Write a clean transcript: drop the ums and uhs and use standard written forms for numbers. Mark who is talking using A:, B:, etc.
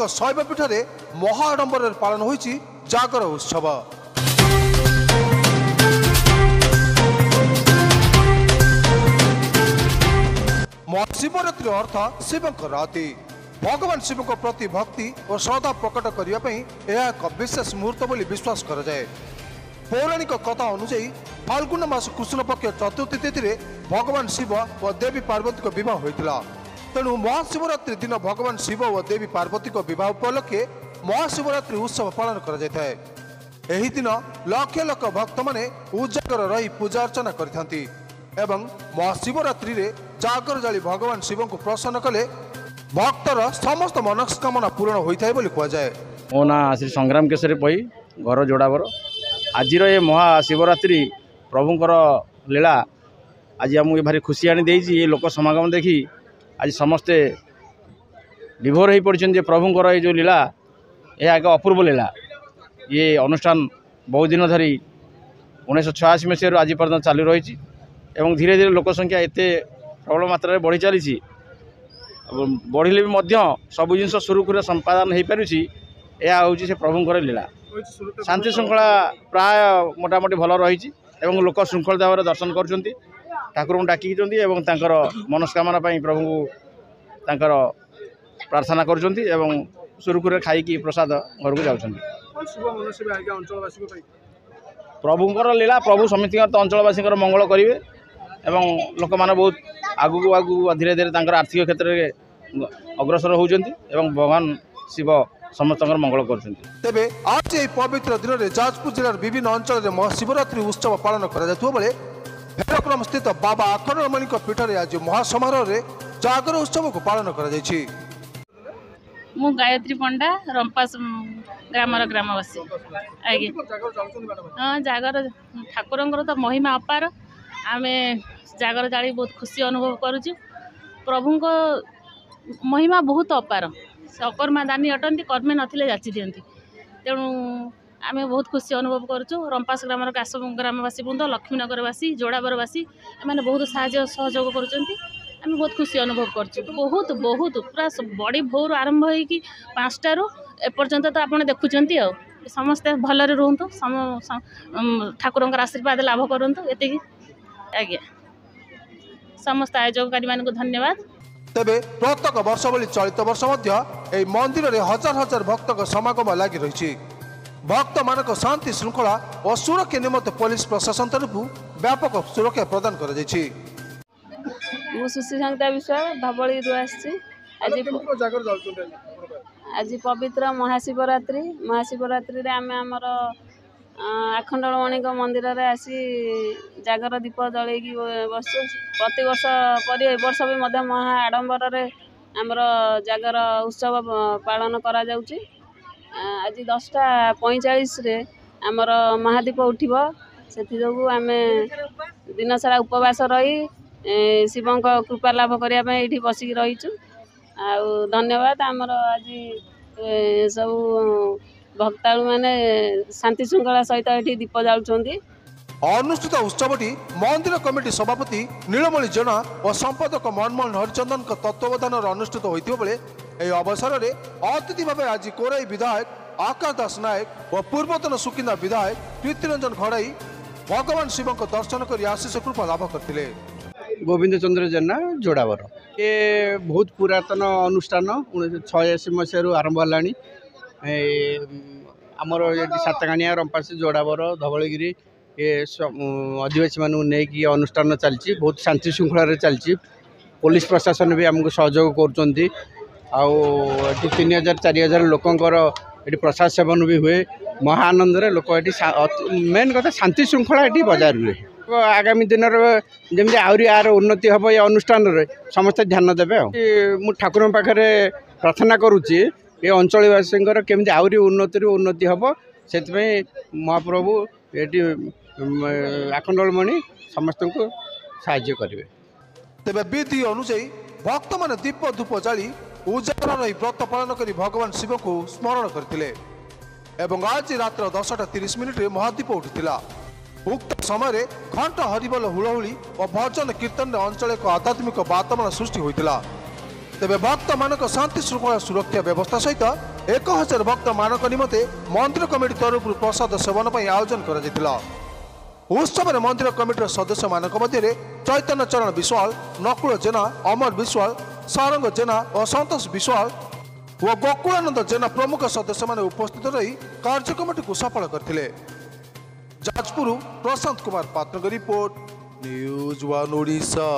A: शैवपीठ में महाआडंबर पालन होइछि जागर उत्सव। महाशिवरात्रि अर्थ शिवंकर राति। भगवान शिव प्रति भक्ति और श्रद्धा प्रकट करने एक विशेष मुहूर्त बोली विश्वास करा जाए। पौराणिक कथा अनुसार फाल्गुन मास कृष्ण पक्ष चतुर्थी तिथि में भगवान शिव और देवी पार्वती विवाह होता। तेणु महाशिवरात्रि दिन भगवान शिव और देवी पार्वती विवाह उपलक्षे महाशिवरात्रि उत्सव पालन करा जाए। एही दिन लक्ष लक्ष भक्त माने उजागर रही पूजा अर्चना करथांती एवं महाशिवरात्रि रे जागर जाली भगवान शिव को प्रसन्न कले भक्तर समस्त मनस्कामना पूर्ण होता है बोली कहा जाए।
B: मो ना श्री संग्राम केशरी पई घर जोड़ाबर। आज ये महाशिवरात्रि प्रभुंकर लीला आज आमको भारी खुशी आनी देइछि। ये लोक समागम देखी आज समस्ते विभोर हो पड़ते प्रभुंकर ये जो लीला यह एक अपूर्व लीला। ये अनुष्ठान बहुत दिन धरी 1986 मसीह आज पर्यटन चालू रही एवं धीरे धीरे लोक संख्या एत प्रबल मात्रा बढ़ी चली बढ़िले भी सब जिन सुरुखुरे संपादन हो पारुछि। यह हूँ से प्रभुंकर लीला। शांति श्रृंखला प्राय मोटामोटी भल रही लोक श्रृंखल भाव दर्शन कर ठाकुर को डाकी मनस्कामना प्रभु को प्रार्थना कर सुरुखुरे खाई प्रसाद घर को जाऊँ। प्रभुंकर लीला प्रभु समिति तो अंचलवासी मंगल करेंगे एवं लोक मैंने बहुत आगू आगू धीरे धीरे आर्थिक क्षेत्र में अग्रसर होती भगवान शिव समस्त मंगल कर।
A: तेबे आज यह पवित्र दिन में जाजपुर जिलार विभिन्न अंचल में महाशिवरात्रि उत्सव पालन कर भेड़क्रम स्थित बाबा आखंडमणि पीठ में आज महासमारोह में जागर उत्सव को पालन कर।
C: मु गायत्री पंडा रंपास ग्रामर ग्रामवासी आगे हाँ जागर ठाकुर तो महिमा अपार। आम जागर जाली बहुत खुशी अनुभव करुचु। प्रभु को महिमा बहुत अपार। से अकर्मा दानी अटंती कर्मे नथिले जाची दियंती। तेणु आम बहुत खुशी अनुभव करुचु। रंपास ग्रामर ग्रामवासी बृंद लक्ष्मीनगरवासी जोड़ाबरवासी एमाने बहुत साहाय्य सहयोग करुचंती। आम बहुत खुशी अनुभव करछु। बहुत बहुत पूरा बड़ी भोर आरंभ होगी 5टारू एपर्यंत तो आपड़ देखुंत समस्ते भलरे रुहतु ठाकुर आशीर्वाद लाभ करूँ ये आज्ञा समस्त आयोजककारी मान धन्यवाद।
A: तेबे प्रत्येक वर्ष भली चलित वर्ष मंदिर में हजार हजार भक्त समागम लगी रही। भक्त मानक शांति श्रृंखला और सुरक्षा निमंते पुलिस प्रशासन तरफ व्यापक सुरक्षा प्रदान कर।
D: सुश्री संगीता विश्वास धबली आज पवित्र महाशिवरात्रि रे आम आमर आखंडमणि मंदिर रे आसी जागर दीप जल बसु। प्रति वर्ष पर वर्ष भी महा आडंबर रे आमर जागर उत्सव पालन करा जाउची। आज 10:45 रे आमर महादीप उठिबो। सेथि जोगु आमे दिन सारा उपवास रही शिवं कृपा लाभ करने ये बसिक रहीचु। धन्यवाद आमर आज सब भक्ताणु माने शांति श्रृंखला सहित ये दीप जालुंट।
A: अनुष्ठित उत्सवटी मंदिर कमिटी सभापति नीलमणि जेना और संपादक मनमोहन हरिचंदन तत्वावधान अनुष्ठित होता बेले यह अवसर में अतिथि भाव आज कोराई विधायक आकाश दास नायक और पूर्वतन सुकिंदा विधायक प्रीतिरंजन घड़ाई भगवान शिव दर्शन कर आशीष कृपा लाभ करते।
E: गोविंद चंद्र जेना जोड़ाबर ये बहुत पुरातन अनुष्ठान 1986 मसीह आरंभ है। आमर सातगाणिया रंपास जोड़ाबर धवलगिरी ये आदिवासी मानू नहीं अनुष्ठान चलती बहुत शांति श्रृंखला चलती। पुलिस प्रशासन भी आमको सहयोग कर 3000-4000 लोकंर ये प्रसाद सेवन भी हुए। महाआनंद लोक मेन कथा शांति श्रृंखला ये बजाय रुहे। आगामी दिन जमी आहरी यार उन्नति हम ये अनुष्ठान समस्त ध्यान देवे। मु ठाकुर पाखे प्रार्थना करुच्ची ये अंचलवासी केमी आहरी उन्नति हम से महाप्रभु ये आखंडमणि समस्त को साहाय्य करेंगे।
A: तेबे विधि अनुसार भक्त मान दीप धूप जाली उजागर रही व्रत पालन कर भगवान शिव को स्मरण करते। आज रात 10:30 में महादीप उठिला। उक्त समय घंट हरिबोल हुलहुली और भजन कीर्तन अंचल एक आध्यात्मिक वातावरण सृष्टि होता। तेबे भक्त मानक शांति श्रृंखला सुरक्षा व्यवस्था सहित 1000 भक्त मानक निमते मंदिर कमिटी तरफ प्रसाद सेवन पर आयोजन कर उत्सव में मंदिर कमिटी सदस्य मानक मध्य चैतन्य चरण विश्वाल, नकुल जेना, अमर विश्वाल, सारंग जेना और संतोष विश्वाल व गोकुलानंद जेना प्रमुख सदस्य माने उपस्थित रही कार्यक्रम को सफल करथिले। जाजपुर प्रशांत कुमार पात्र रिपोर्ट, न्यूज 1 ओडिशा।